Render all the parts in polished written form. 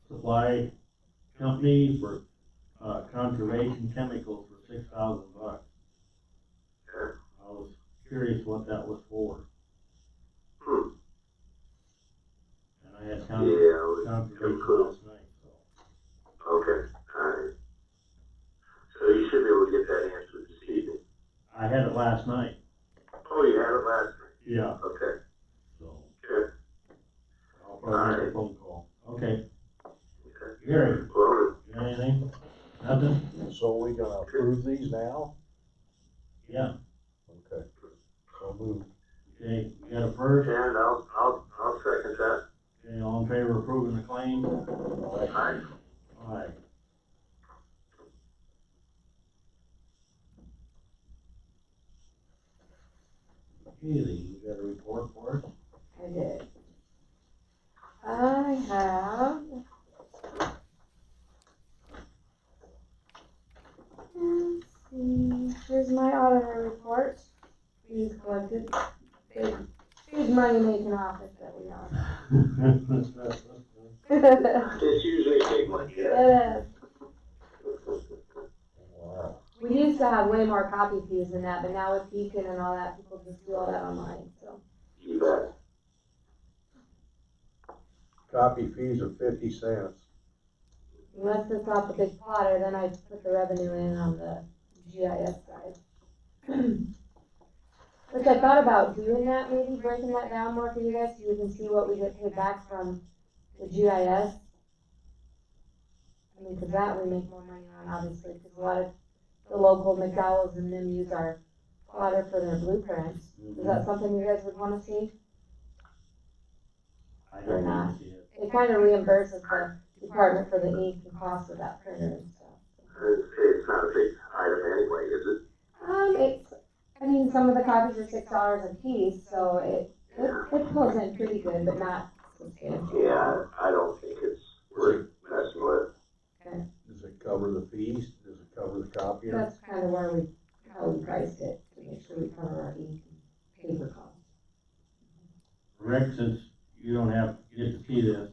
supply company for conservation chemicals for $6,000. Okay. I was curious what that was for. And I had conservation last night, so. Okay, alright. So you should be able to get that answer this evening. I had it last night. Oh, you had it last night? Yeah. Okay. So. Good. I'll probably make a phone call. Okay. Okay. Gary, Well, you got anything? Nothing? So we gonna approve these now? Yeah. Okay. So moved. Okay, we got a first. and I'll second that. Okay, all in favor of approving the claim? Aye. Aye. Haley, you got a report for us? I did. I have. Let's see. Here's my auditor report. We've collected big money making office that we are. It's usually a big one, yeah. Wow. We used to have way more copy fees than that, but now with Beacon and all that, people just do all that online, so. You bet. Copy fees are 50 cents. Unless it's not the big plotter, then I put the revenue in on the GIS side. Which I thought about doing that, maybe breaking that down more for you guys so you can see what we get paid back from the GIS. I mean, cause that we make more money on, obviously, cause a lot of the local McDowell's and them use our plotter for their blueprints. Is that something you guys would wanna see? I don't want to see it. It kinda reimburses the department for the ink and cost of that printer and stuff. It's not a big item anyway, is it? I mean, some of the copies are $6 a piece, so it pulls in pretty good, but not substantial. Yeah, I don't think it's worth messing with. Okay. Does it cover the fees? Does it cover the copier? That's kind of how we priced it, to make sure we cover our ink and paper costs. Rick, since you don't get to see this,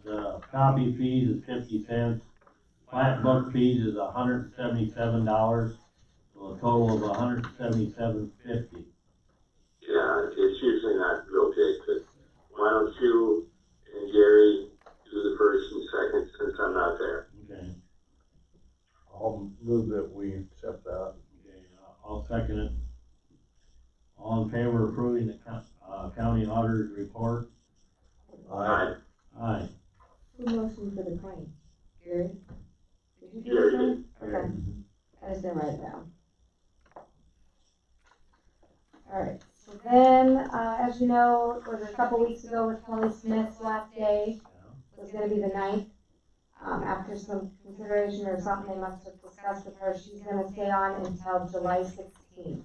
copy fees is 50 cents. Flat book fees is $177, so a total of $177.50. Yeah, it's usually not real big, but why don't you and Gary do the first and second since I'm not there? Okay. I'll move that we accept that. Okay, I'll second it. All in favor of approving the county auditor's report? Aye. Aye. Who motioned for the claim? Gary? Did you do Gary the claim? did. Okay, I just didn't write it down. Alright, so then, as you know, was a couple weeks ago with Kelly Smith's last day, was gonna be the 9th. After some consideration or something they must have discussed with her, she's gonna stay on until July 16th.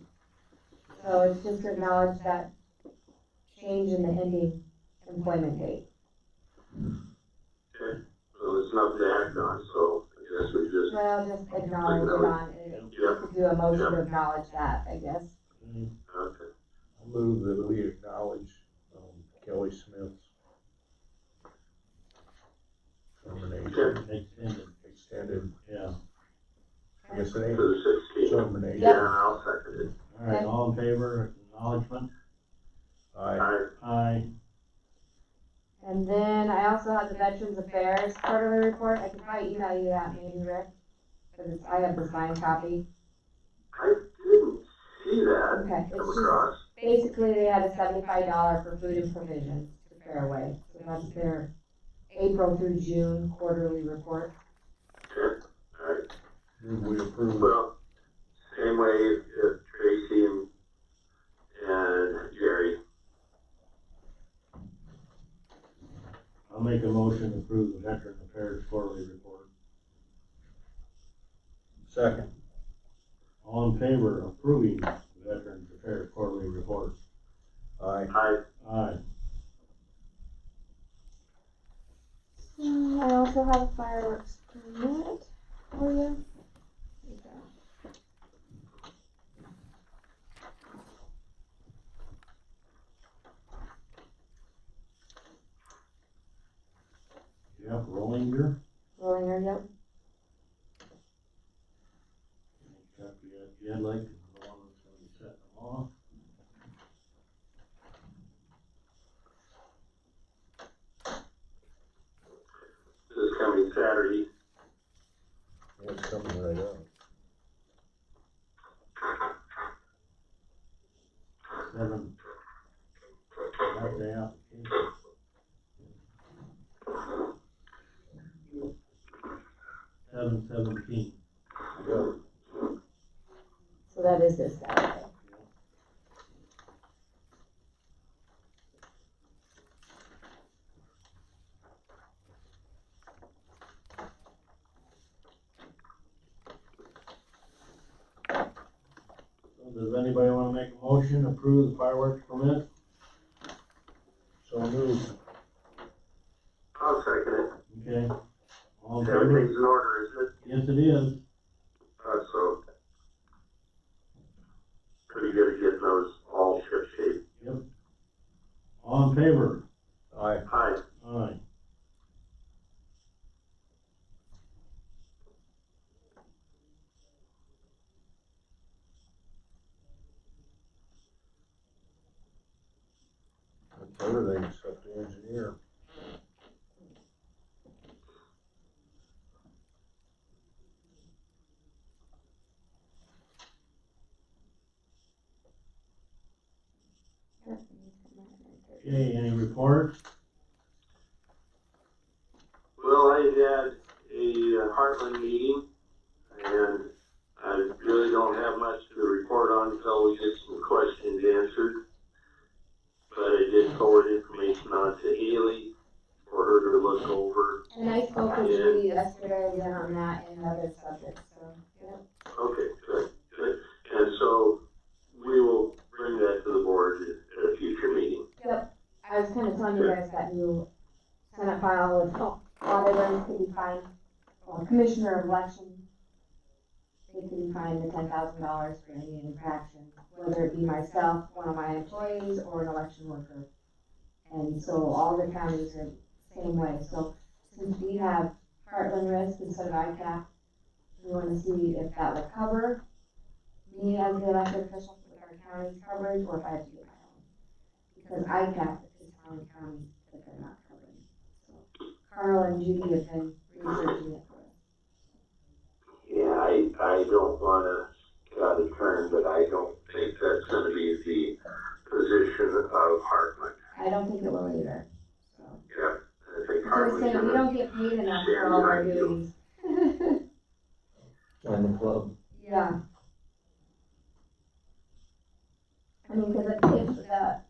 So it's just to acknowledge that change in the ending employment date. Okay, well, there's nothing to act on, so I guess we just, Well, just acknowledge it on, you could do a motion to acknowledge that, I guess. okay. I'll move that we acknowledge Kelly Smith's termination. Extended. Yeah. I guess it To ain't the 16th. termination. Yeah, I'll second it. All right, all in favor, acknowledgement? Aye. Aye. Aye. And then I also have the Veterans Affairs quarterly report. I could probably email you that maybe, Rick, because I have the signed copy. I didn't see that Okay, come it's just, across. basically they had a $75 for food and provisions to Fairway. So that's their April through June quarterly report. Okay, alright. Move we approve it. Well, same way if Tracy and Jerry. I'll make a motion to approve the Veteran Affairs quarterly report. Second. All in favor of approving the Veterans Affairs quarterly report? Aye. Aye. Aye. I also have a fireworks permit for you. Yep, Rollinger. yep. Red Lake is the one that's gonna be setting them off. This is coming Saturday. Yeah, it's coming right up. 7, that day application. 7/17. Yeah. So that is this Saturday. So does anybody wanna make a motion to approve the fireworks permit? So moved. I'll second it. Okay. All in favor? Everything's in order, isn't it? Yes, it is. So pretty good at getting those all ship shape. All in favor? Aye. Hi. Aye. That's everything except the engineer. Okay, any reports? Well, I had a Heartland meeting, and I really don't have much to report on until we get some questions answered. But I did forward information on to Haley for her to look over. And I spoke with Judy yesterday again on that and other subjects, so, yep. Okay, good, good. And so we will bring that to the board at a future meeting. Yep, I was kinda telling you guys that new Senate file with auditors could be fined, well, commissioner of election, they could be fined the $10,000 for any infraction, whether it be myself, one of my employees, or an election worker. And so all the counties are the same way, so since we have Heartland risk instead of ICAP, we wanna see if that would cover me as the elected official with our county's coverage, or if I have to do my own. Because ICAP is telling counties that they're not covering. So Carl and Judy have been researching it for us. Yeah, I don't wanna cut a turn, but I don't think that's gonna be the position of Heartland. I don't think it will either, so. Yeah, I think I was Heartland's saying, we gonna don't get paid enough for all our duties. Join the club. Yeah. I mean, cause if the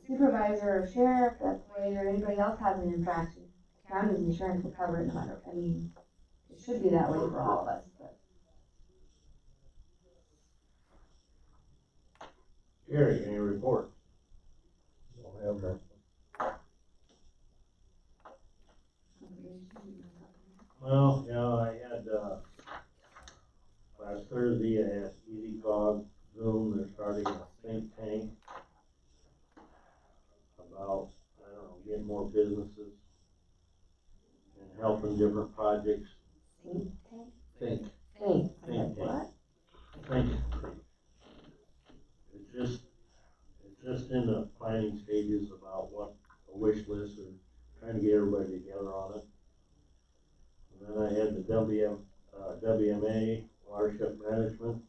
supervisor or sheriff, employee, or anybody else has an infraction, county's insurance will cover it no matter, I mean, it should be that way for all of us, but. Gary, any report? Don't have that. Well, yeah, I had, last Thursday, I had Easy Cog Zoom, they're starting a think tank about, I don't know, getting more businesses and helping different projects. Think. Think, Think. what? Think. It's just in the planning stages about what a wish list or trying to get everybody together on it. And then I had the WMA Watershed Management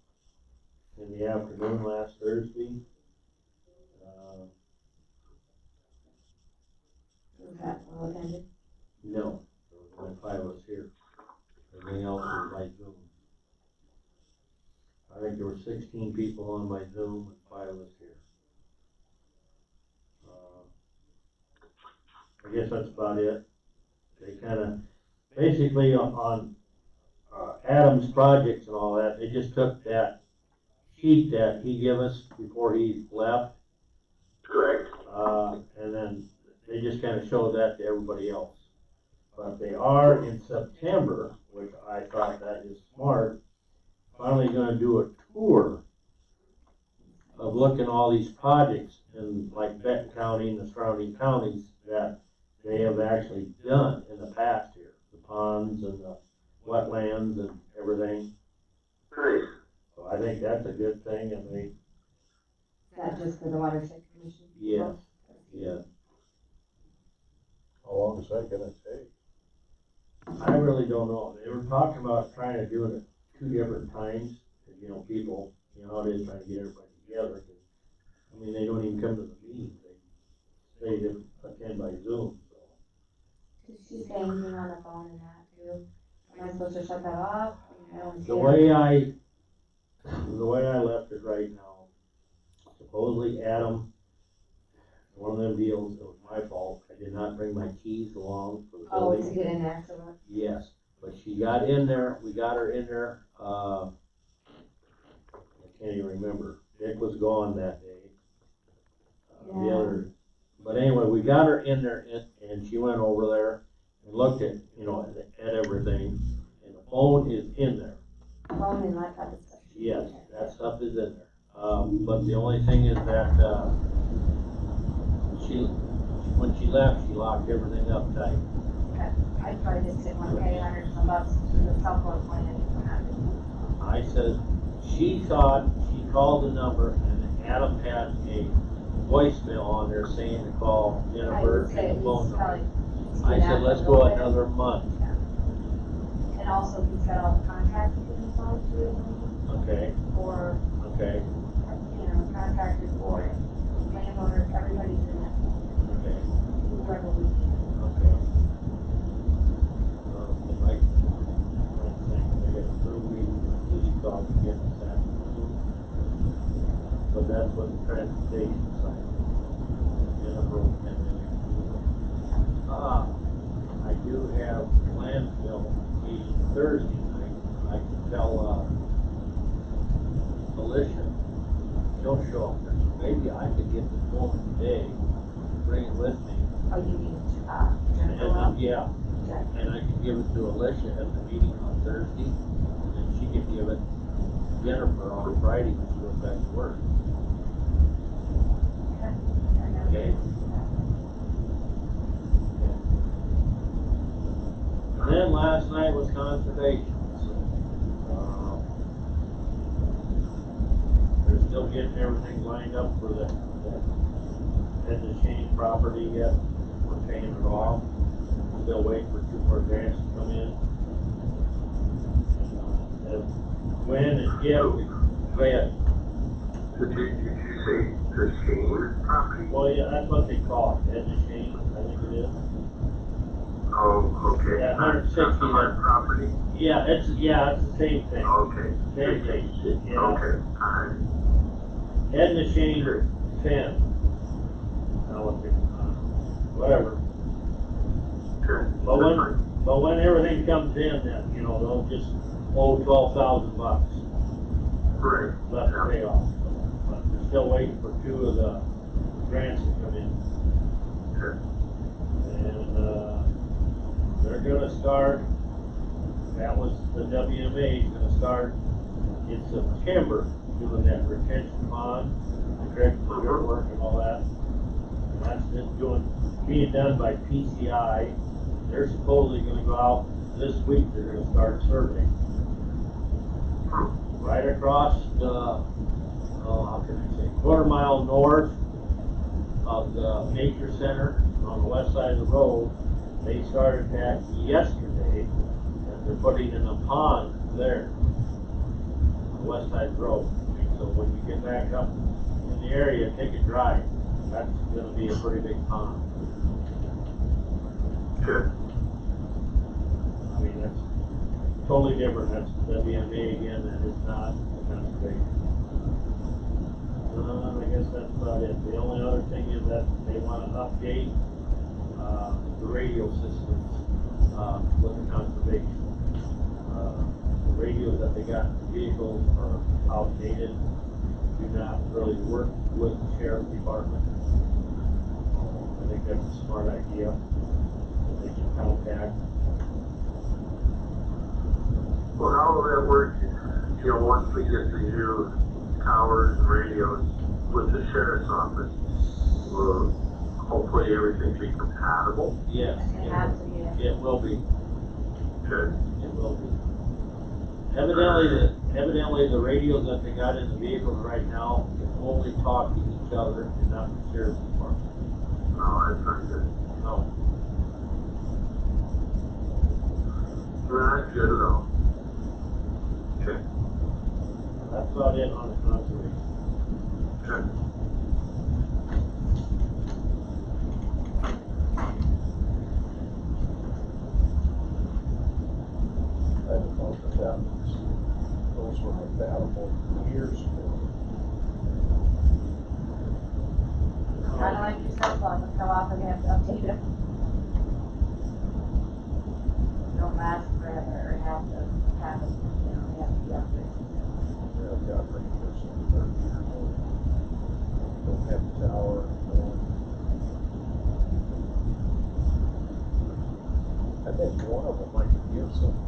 in the afternoon last Thursday. Was that all attended? No, there was only 5 of us here. Everything else was by Zoom. I think there were 16 people on my Zoom and 5 of us here. I guess that's about it. They kinda, basically on Adam's projects and all that, they just took that sheet that he gave us before he left, Correct. and then they just kinda showed that to everybody else. But they are in September, which I thought that is smart, finally gonna do a tour of looking at all these projects in like Benton County and the surrounding counties that they have actually done in the past here. The ponds and the wetlands and everything. Nice. So I think that's a good thing, and Is that just for the watershed commission? yes, yes. How long is that gonna take? I really don't know. They were talking about trying to do it at 2 different times, 'cause, you know, people, you know, how it is trying to get everybody together. 'Cause, I mean, they don't even come to the meetings, they attend by Zoom, so. Did she say anything on the phone and that too? Am I supposed to shut that off? I don't see The it. way I left it right now, supposedly Adam, one of them deals, it was my fault, I did not bring my keys along for the Oh, building. to get in there, so. Yes, but she got in there, we got her in there, I can't even remember, Dick was gone that day. The Yeah. other, but anyway, we got her in there, and she went over there and looked at, you know, at everything, and the phone is in there. Phone and laptop and stuff. Yes, that stuff is in there. But the only thing is that, when she left, she locked everything up tight. I probably just didn't want to pay $100 for the cell phone plan. I said, she thought, she called the number, and Adam had a voicemail on there saying to call Jennifer and the phone number. I said, let's go another month. And also, he's got all the contracts in his phone too, Okay, for, okay, you know, contractors, for landowners, everybody's in that phone. okay, Whoever we can. okay. Like, I guess we thought to get us that. But that's what the transportation side. Jennifer and I do have landfill meeting Thursday night. I can tell, Alicia, she'll show up there. Maybe I could get the phone today, bring it with me. Oh, you mean, Jennifer? And, yeah, and I can give it to Alicia at the meeting on Thursday, and then she can give it to Jennifer on Friday when she goes back to work. Okay? And then last night was conservation, so, they're still getting everything lined up for the head to change property yet, we're paying it off, still waiting for 2 more grants to come in. And when and if, go ahead. Did you say the Shane property? Well, yeah, that's what they call it, head to change, I think it is. Oh, okay. Yeah, 160 That's the hard property? Yeah, it's the same thing. Okay. Same thing, yeah. Okay, alright. Head to change 10. Now what they, whatever. Good. But That's fine. when everything comes in, then, you know, they'll just owe $12,000 Right. left to pay off. But we're still waiting for 2 of the grants to come in. Good. And, they're gonna start, that was the WMA, gonna start in September, doing that retention pond, the correct work and all that. And that's being done by PCI. They're supposedly gonna go out this week, they're gonna start surveying. Right across the, how can I say, quarter-mile north of the nature center on the west side of the road. They started that yesterday, and they're putting in a pond there on the west side of the road. And so when you get back up in the area, take a drive. That's gonna be a pretty big pond. Good. I mean, that's totally different. That's WMA again, that is not conservation. I guess that's about it. The only other thing is that they want to update the radio systems with the conservation. The radios that they got in the vehicles are outdated, do not really work with the sheriff's department. I think that's a smart idea. They can contact. Well, how will that work, you know, once we get the new towers and radios with the sheriff's office? Will hopefully everything be compatible? Yes, It has to be. it will be. Good. It will be. Evidently the radios that they got in the vehicles right now only talk to each other and not the sheriff's department. Oh, that's not good. No. Not good at all. Okay. That's about it on the conservation. Okay. I don't know if that was, those were compatible years ago. Kinda like your cell phone, will come off and you have to update it. Don't last forever, or have to, you know, you have to be updated. Yeah, I've got radios in 30 years old. Don't have a tower anymore. I think one of them might give something.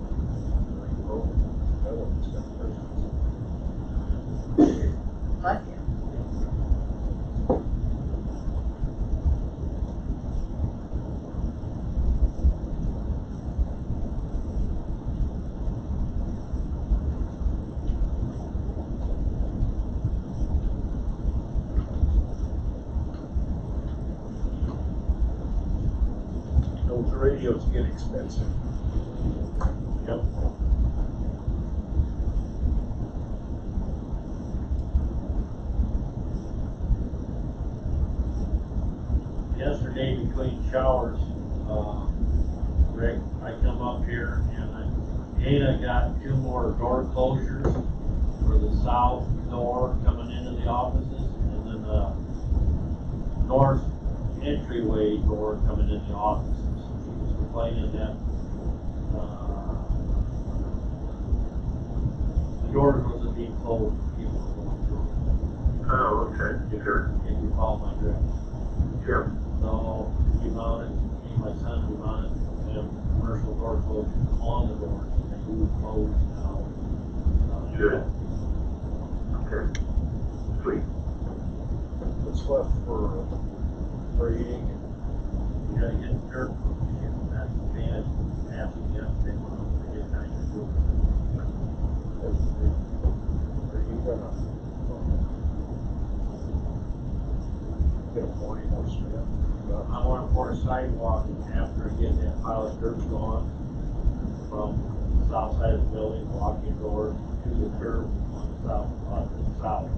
Like it. Those radios get expensive. Yep. Yesterday between showers, Rick, I come up here and Dana got 2 more door closures for the south door coming into the offices, and then the north entryway door coming into the offices. She was complaining that the doors wasn't being closed for people going through. Oh, okay. Sure. If you follow my drift. Yep. So we mounted, me and my son, we mounted, we have commercial door closures on the doors, and they do close now. Good. Okay. Sweet. What's left for grading? You gotta get the dirt, and that's the bad, asking yesterday, when they get kind of do it. Are you gonna get a point or something? I wanna pour a sidewalk after I get that pile of dirt gone from the south side of the building, walking door to the curb on the south.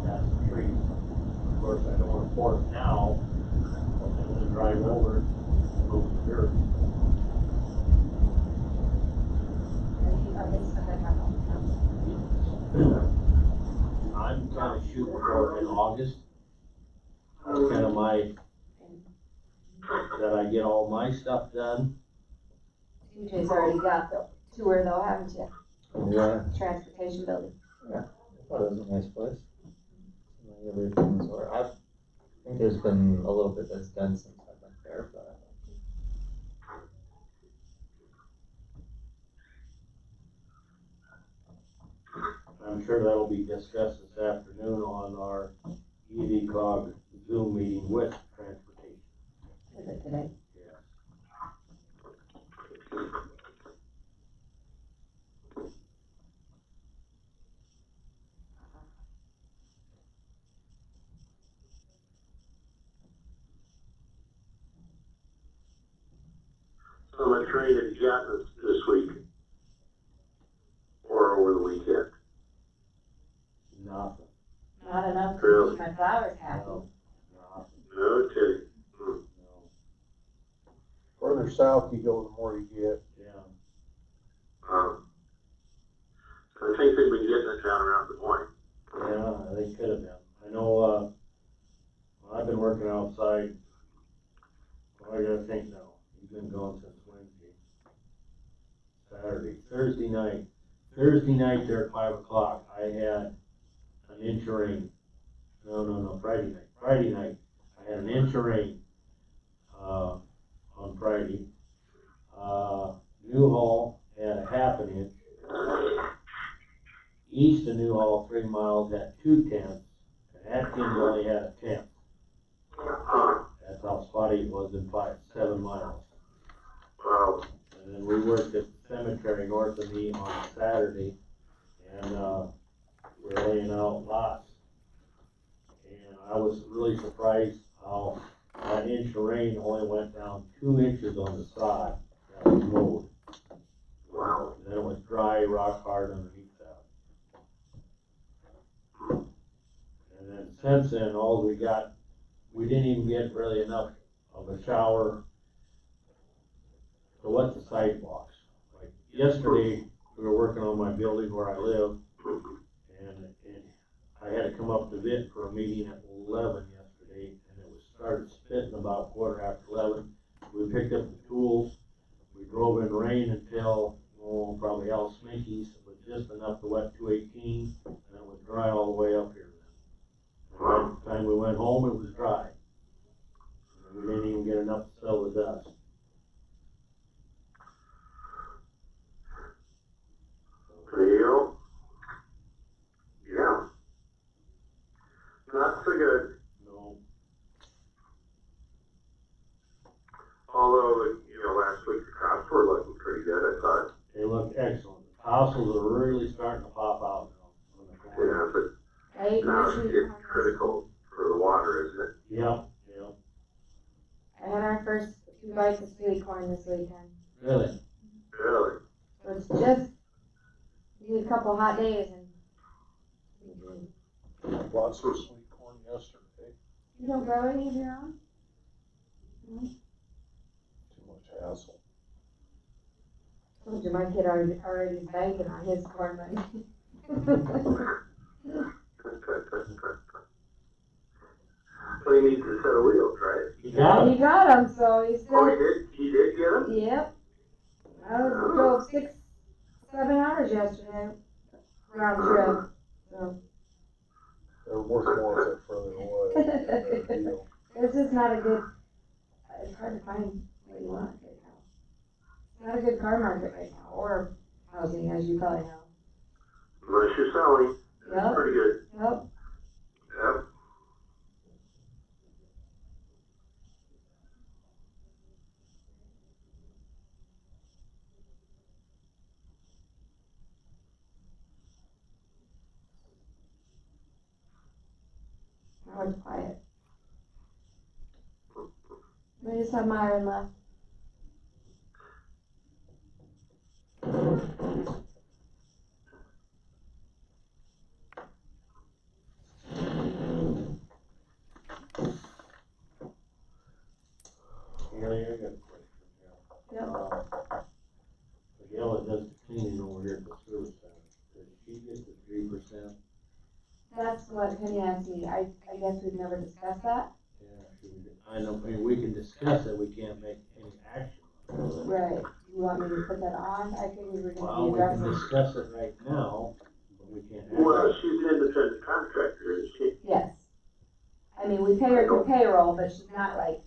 That's the tree. Of course, I don't wanna pour it now, and then drive over it, move the dirt. I'm kind of shooting for it in August. That's kind of my, that I get all my stuff done. TJ's already got the tour though, haven't you? Yeah, Transportation building. I thought it was a nice place. Like everything's or I think there's been a little bit that's done since I went there, but I'm sure that'll be discussed this afternoon on our EVCOG Zoom meeting with transportation. Is it today? Yes. So much rain have you got this week? Or over the weekend? Nothing. Not enough to Really? keep my flowers happy. No. Nothing. Okay. No. Further south you go, the more you get. Yeah. I think they've been getting it down around the point. Yeah, they could have been. I know, I've been working outside. Well, I gotta think now. You've been gone since Wednesday. Saturday, Thursday night there at 5 o'clock, I had an inch of rain. No, Friday night, I had an inch of rain, on Friday. Newhall had a half an inch. East of Newhall, 3 miles, had 2/10, and Atkins only had a 10th. That's how spotty it was in 7 miles. Wow. And then we worked at the cemetery north of me on Saturday, and, we're laying out lots. And I was really surprised how that inch of rain only went down 2 inches on the sod that was mowed. Wow. And then it was dry, rock hard underneath that. And then since then, all we got, we didn't even get really enough of a shower to wet the sidewalks. Like yesterday, we were working on my building where I live, and I had to come up to Vit for a meeting at 11 yesterday, and it was started spitting about 11:15. We picked up the tools, we drove in rain until, probably all sminkies, but just enough to wet 218, and it was dry all the way up here then. And by the time we went home, it was dry. And we didn't even get enough to settle the dust. There you go. Yeah. Not so good. No. Although, last week the crops were looking pretty good, I thought. They look excellent. The tassels are really starting to pop out now on the corner. Yeah, but Right, now usually it's critical for the water, isn't it? Yep, yep. I had our first 2 bites of sweet corn this weekend. Really? Really? So it's just, need a couple hot days and. Lots of sweet corn yesterday, You don't grow any of your own? too much hassle. Told you my kid already is banking on his corn money. So he needs a set of wheels, right? You got He it? got them, so he's Oh, still, he did get them? yep. I drove 6-7 hours yesterday, round trip, so. They're worth more if they're further away. Big deal. It's just not a good, it's hard to find what you want right now. It's not a good car market right now, or housing, as you probably know. Unless you're selling, it's Yep. pretty good. Yep. Yep. Now it's quiet. We just have Myron left. Really, I got a question, yeah. Yep. The gal that does the cleaning over here at the service center, does she get the 3%? That's what Penny asked me. I guess we've never discussed that. Yeah, I know, I mean, we can discuss it, we can't make any action on it. Right. You want me to put that on? I figured we were Well, gonna be we can addressing. discuss it right now, but we can't. act Well, on it. she's an independent contractor, isn't she? Yes. I mean, we pay her through payroll, but she's not like,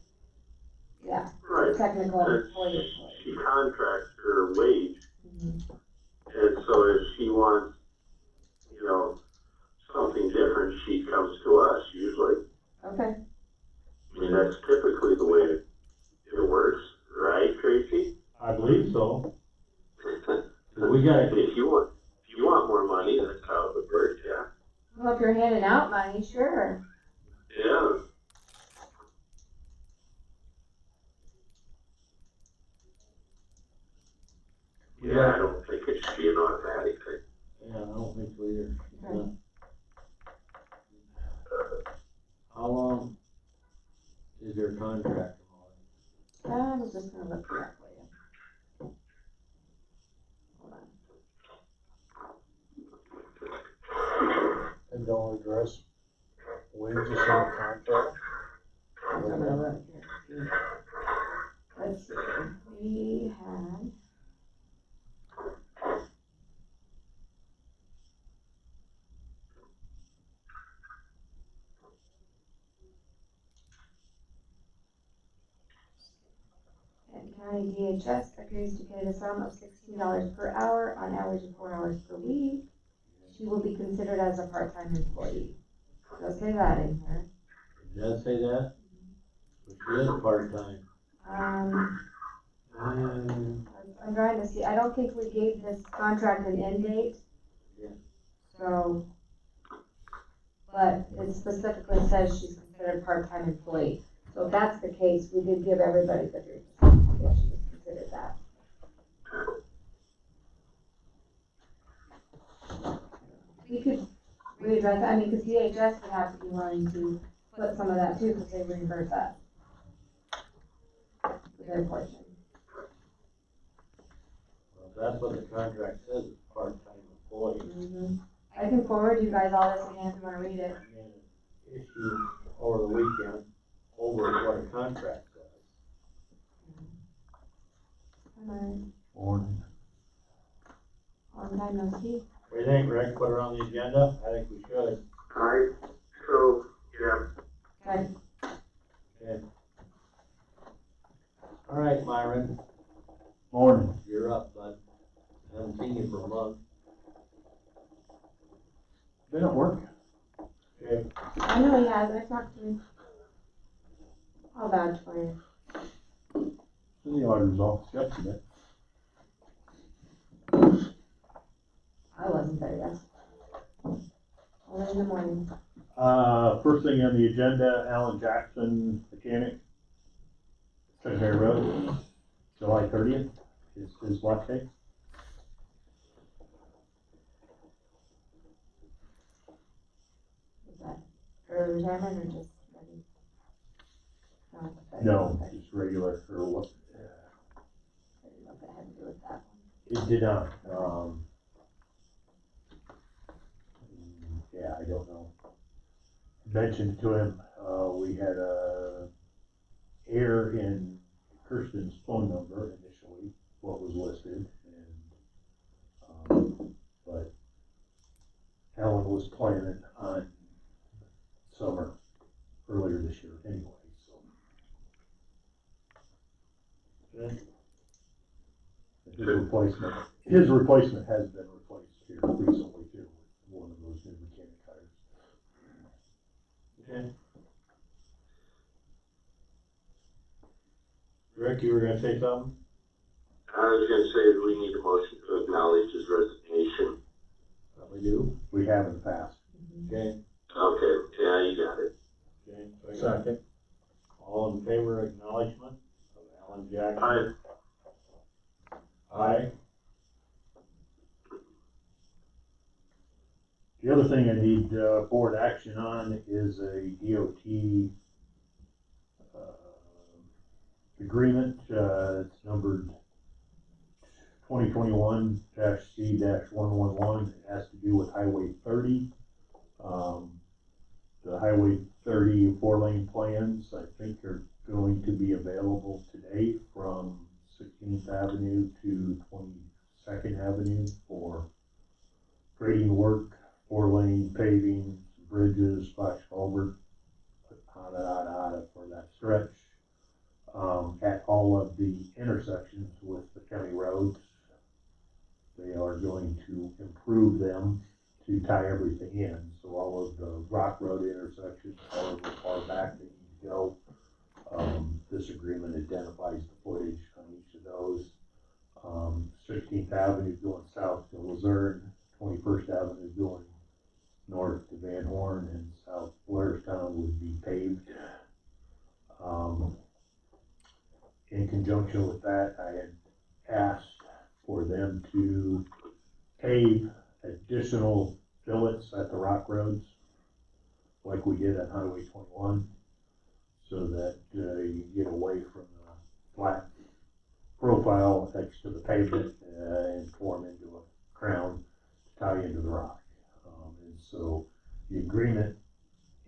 yeah, Right. technical And employee. she contracts her wage, Mhm. and so if she wants, something different, she comes to us usually. Okay. I mean, that's typically the way it works, right, Tracy? I believe so. 'Cause we got, If you want more money, that's how it would work, yeah. Well, if you're handing out money, sure. Yeah. Yeah, I don't think it should be an automatic thing. yeah, I don't think so either. Okay. How long is their contract on? I was just gonna look for that for you. Hold on. And don't address wages in the contract. I'm gonna look here. Let's see, we had. And County DHS agrees to pay the sum of $16 per hour on average of 4 hours per week. She will be considered as a part-time employee. Does say that in here. It does say that? But she is part-time. Um, I'm trying to see, I don't think we gave this contract an end date. Yeah. So, but it specifically says she's considered a part-time employee. So if that's the case, we did give everybody the 3%, if she was considered that. We could readdress, I mean, because DHS would have to be willing to put some of that too, because they reimburse us for their portion. Well, that's what the contract says, it's part-time employee. Mm-hmm. I can forward you guys all this again if you wanna read it. And issue over the weekend over what a contract says. Morning. Long time no see. What do you think, Rick? Put her on the agenda? I think we should. Alright, so, yeah, Okay. Okay. All right, Myron, Morning. you're up, bud. I haven't seen you for a month. Been at work. Okay. I know he has, I talked to him. All bad for you. In the auditor's office yesterday. I wasn't there yet. Only in the morning. First thing on the agenda, Alan Jackson, mechanic, Secondary Road, July 30th is his last day. Is that early retirement or just ready? No, just regular, or what, I didn't know if it had to do with that one. it did not, yeah, I don't know. Mentioned to him, we had a error in Kirsten's phone number initially, what was listed, and, but Alan was planning on summer earlier this year anyway, so. Okay. His replacement has been replaced here recently too, with one of those new mechanic hires. Okay. Rick, you were gonna say something? I was gonna say that we need a motion to acknowledge his resignation. We do. We have in the past. Okay. Okay, yeah, you got it. Okay. Second. All in favor of acknowledgement of Alan Jackson? Aye. Aye. The other thing I need, board action on is a DOT, agreement, it's numbered 2021-C-111, it has to do with Highway 30. The Highway 30 4-lane plans, I think, are going to be available today from 16th Avenue to 22nd Avenue for grading work, 4-lane paving, bridges, splash culvert, for that stretch. At all of the intersections with the county roads, they are going to improve them to tie everything in. So all of the Rock Road intersections, however far back they need to go, this agreement identifies the footage on each of those. 16th Avenue going south to Luzerne, 21st Avenue going north to Van Horn, and South Blairstown would be paved. In conjunction with that, I had asked for them to pave additional billets at the rock roads, like we did on Highway 21, so that you get away from the flat profile next to the pavement and form into a crown to tie into the rock. And so the agreement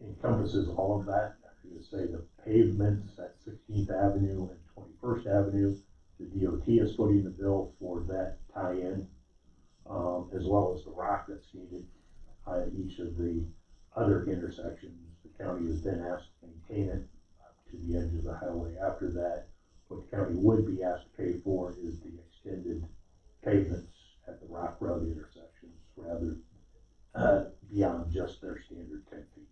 encompasses all of that. You say the pavements at 16th Avenue and 21st Avenue, the DOT is footing the bill for that tie-in, as well as the rock that's needed at each of the other intersections. The county is then asked to maintain it up to the edge of the highway. After that, what the county would be asked to pay for is the extended pavements at the Rock Road intersections, rather beyond just their standard 10 feet.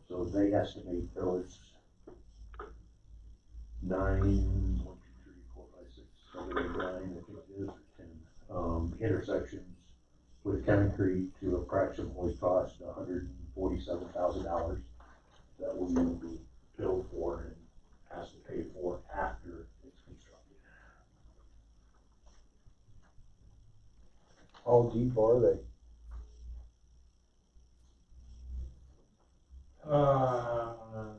So they estimate those 9.2 intersections with concrete to approximately cost $147,000 that we will be billed for and has to pay for after it's constructed. How deep are they? On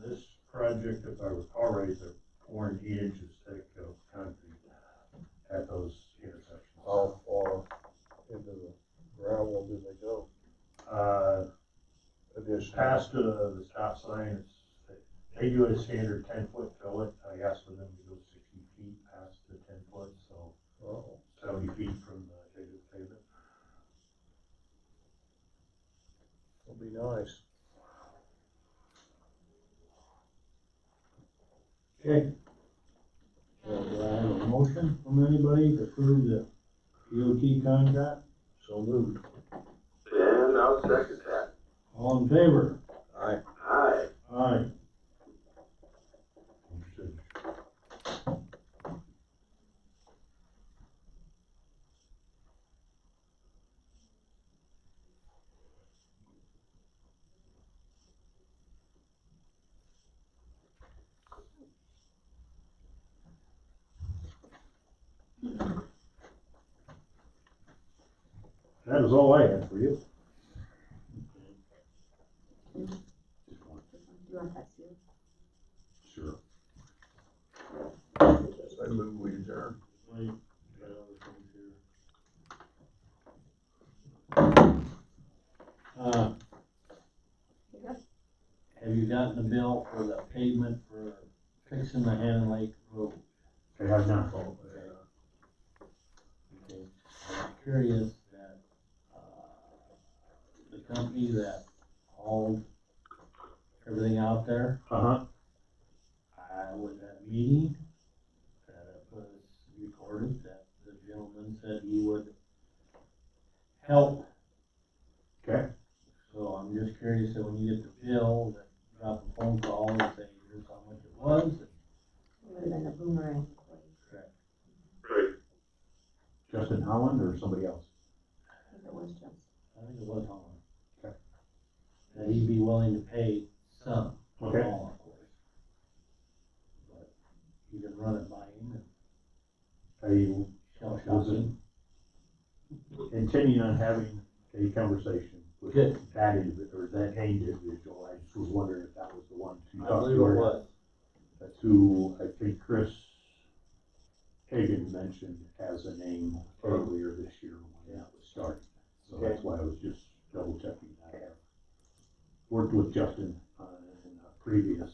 this project, if I recall right, they're pouring 8 inches thick of concrete at those intersections. How far into the gravel do they go? Additional. Past the stop sign, they do a standard 10-foot fillet. I asked for them to go 60 feet past the 10-foot, so Oh, 70 feet from the edge of the pavement. that'll be nice. Okay. So do I have a motion from anybody to approve the DOT contract? So moved. And I'll second that. All in favor? Aye. Aye. Aye. That is all I had for you. Do you want that too? Sure. Yes, I move we adjourn. Wait, got other things here. Yep. Have you gotten the bill for the pavement for fixing the Hannah Lake Road? I have not. Okay, I'm curious that, the company that hauled everything out there, Uh-huh. I was at a meeting, that it was recorded, that the gentleman said he would help. Okay. So I'm just curious that when you get the bill, that drop a phone call and say, here's how much it was. It would have been a boomerang. Correct. Right. Justin Holland or somebody else? I think it was just. I think it was Holland. Okay. That he'd be willing to pay some, not Okay. all, of course. But you can run it by him and shell shock Was him. intending on having a conversation with Good. that individual, or that named individual. I just was wondering if that was the one to I talk believe to it or not. was. That's who I think Chris Hagan mentioned as a name earlier this year when that was started. So that's why I was just double checking. I have worked with Justin in a previous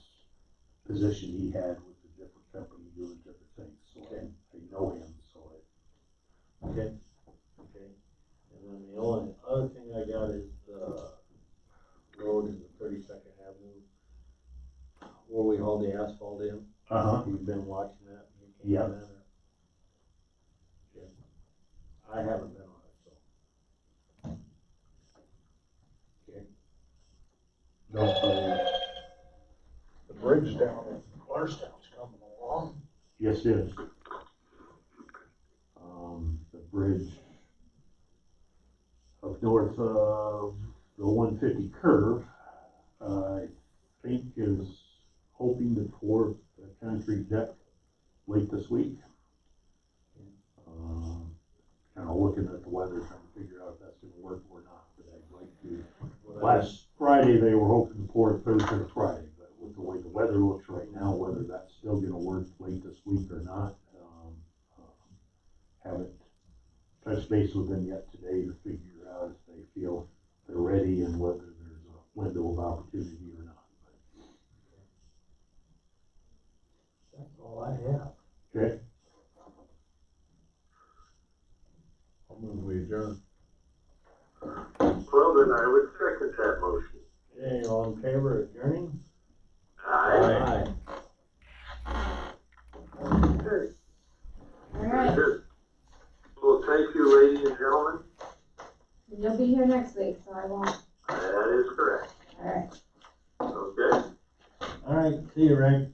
position he had with a different company doing different things. So I know him, so Okay. Okay. And then the only other thing I got is the road in the 32nd Avenue, where we hauled the asphalt in. Uh-huh. You've been watching that? You Yeah. came in or- Okay. I haven't been on it, so. Okay. The bridge down in Clarkstown's coming along. Yes, it is. The bridge up north of the 150 curve, I think is hoping to pour the concrete deck late this week. Kind of looking at the weather, trying to figure out if that's gonna work or not, but I'd like to. Last Friday, they were hoping to pour it Thursday or Friday, but with the way the weather looks right now, whether that's still gonna work late this week or not, haven't touched base with them yet today to figure out if they feel they're ready and whether there's a window of opportunity or not. That's all I have. Okay, I'll move we adjourn. Well, then I would second that motion. Okay, all in favor of adjourning? Aye. Okay. All right, Good. Well, thank you, ladies and gentlemen. and you'll be here next week, so I won't. That is correct. All right. Okay. All right, see you, Rick.